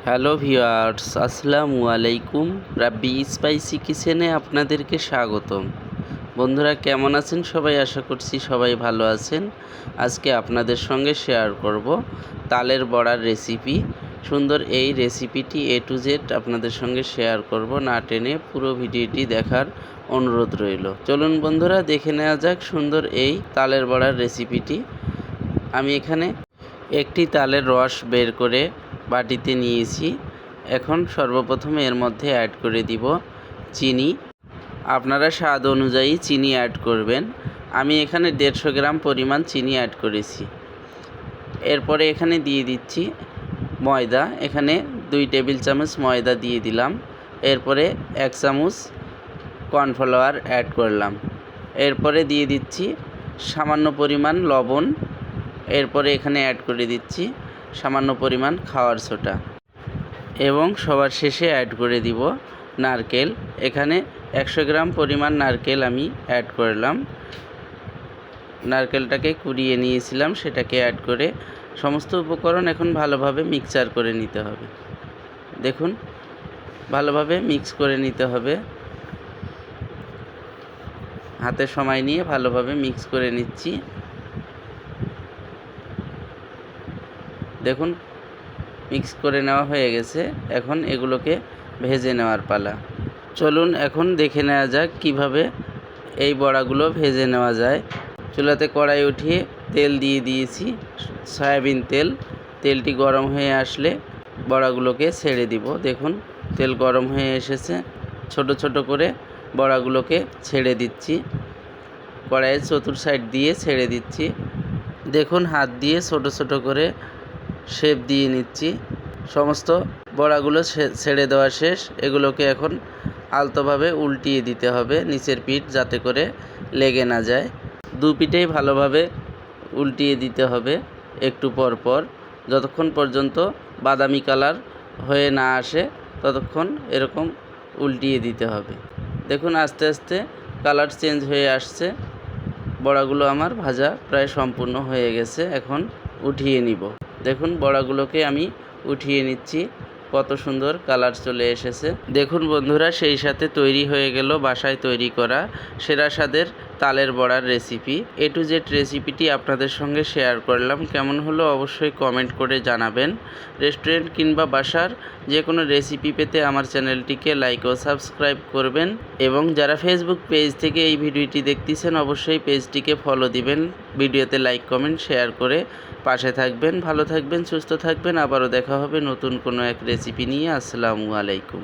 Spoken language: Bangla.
হ্যালো ভিউয়ার্স, আসসালামু আলাইকুম। রাব্বি স্পাইসি কিচেনে আপনাদেরকে স্বাগতম। বন্ধুরা কেমন আছেন সবাই? আশা করছি সবাই ভালো আছেন। আজকে আপনাদের সঙ্গে শেয়ার করব তালের বড়ার রেসিপি। সুন্দর এই রেসিপিটি A to Z আপনাদের সঙ্গে শেয়ার করব, না টেনে পুরো ভিডিওটি দেখার অনুরোধ রইল। চলুন বন্ধুরা দেখে নেওয়া যাক সুন্দর এই তালের বড়ার রেসিপিটি। আমি এখানে একটি তালের রস বের করে বাটিতে নিয়েছি। এখন সর্বপ্রথমে এর মধ্যে অ্যাড করে দিব চিনি। আপনারা স্বাদ অনুযায়ী চিনি অ্যাড করবেন। আমি এখানে 150 গ্রাম পরিমাণ চিনি অ্যাড করেছি। এরপরে এখানে দিয়ে দিচ্ছি ময়দা। এখানে 2 টেবিল চামচ ময়দা দিয়ে দিলাম। এরপরে 1 চামচ কর্নফ্লাওয়ার অ্যাড করলাম। এরপরে দিয়ে দিচ্ছি সামান্য পরিমাণ লবণ। এরপরে এখানে অ্যাড করে দিচ্ছি সামান্য পরিমাণ খাওয়ার সোডা এবং সবার শেষে অ্যাড করে দিব নারকেল। এখানে 100 গ্রাম পরিমাণ নারকেল আমি অ্যাড করলাম। নারকেলটাকে কুড়িয়ে নিয়েছিলাম, সেটাকে অ্যাড করে সমস্ত উপকরণ এখন ভালোভাবে মিক্সচার করে নিতে হবে। দেখুন, ভালোভাবে মিক্স করে নিতে হবে। হাতে সময় নিয়ে ভালোভাবে মিক্স করে নিচ্ছি। দেখুন, মিক্স করে নেওয়া হয়ে গেছে। এখন এগুলোকে ভেজে নেওয়ার পালা। চলুন এখন দেখে নেওয়া যাক কিভাবে এই বড়াগুলো ভেজে নেওয়া যায়। চুলাতে কড়াই উঠিয়ে তেল দিয়ে দিয়েছি, সয়াবিন তেল। তেলটি গরম হয়ে আসলে বড়াগুলোকে ছেড়ে দিব। দেখুন, তেল গরম হয়ে এসেছে। ছোট ছোট করে বড়াগুলোকে ছেড়ে দিচ্ছি। কড়াইয়ের চতুর সাইড দিয়ে ছেড়ে দিচ্ছি। দেখুন, হাত দিয়ে ছোট ছোট করে শেপ দিয়ে নিচ্ছি। সমস্ত বড়াগুলো ছেড়ে দেওয়া শেষ। এগুলোকে এখন আলতোভাবে উল্টিয়ে দিতে হবে নিচের পিঠ, যাতে করে লেগে না যায়। দু পিঠেই ভালোভাবে উল্টিয়ে দিতে হবে একটু পর পর, যতক্ষণ পর্যন্ত বাদামি কালার হয়ে না আসে ততক্ষণ এরকম উল্টিয়ে দিতে হবে। দেখুন, আস্তে আস্তে কালার চেঞ্জ হয়ে আসছে। বড়াগুলো আমার ভাজা প্রায় সম্পূর্ণ হয়ে গেছে। এখন উঠিয়ে নিব। দেখুন, বড়াগুলোকে আমি উঠিয়ে নিচ্ছি। কত সুন্দর কালার চলে এসেছে। দেখুন বন্ধুরা, সেই সাথে তৈরি হয়ে গেল বাসায় তৈরি করা সেরা স্বাদের তালের বড়ার রেসিপি। A to Z রেসিপিটি আপনাদের সঙ্গে শেয়ার করলাম। কেমন হলো অবশ্যই কমেন্ট করে জানাবেন। রেস্টুরেন্ট কিংবা বাসার যে কোনো রেসিপি পেতে আমার চ্যানেলটিকে লাইক ও সাবস্ক্রাইব করবেন, এবং যারা ফেসবুক পেজ থেকে এই ভিডিওটি দেখতেছেন অবশ্যই পেজটিকে ফলো দিবেন। ভিডিওতে লাইক কমেন্ট শেয়ার করে পাশে থাকবেন। ভালো থাকবেন, সুস্থ থাকবেন। আবারও দেখা হবে নতুন কোনো এক রেসিপি নিয়ে। আসসালামু আলাইকুম।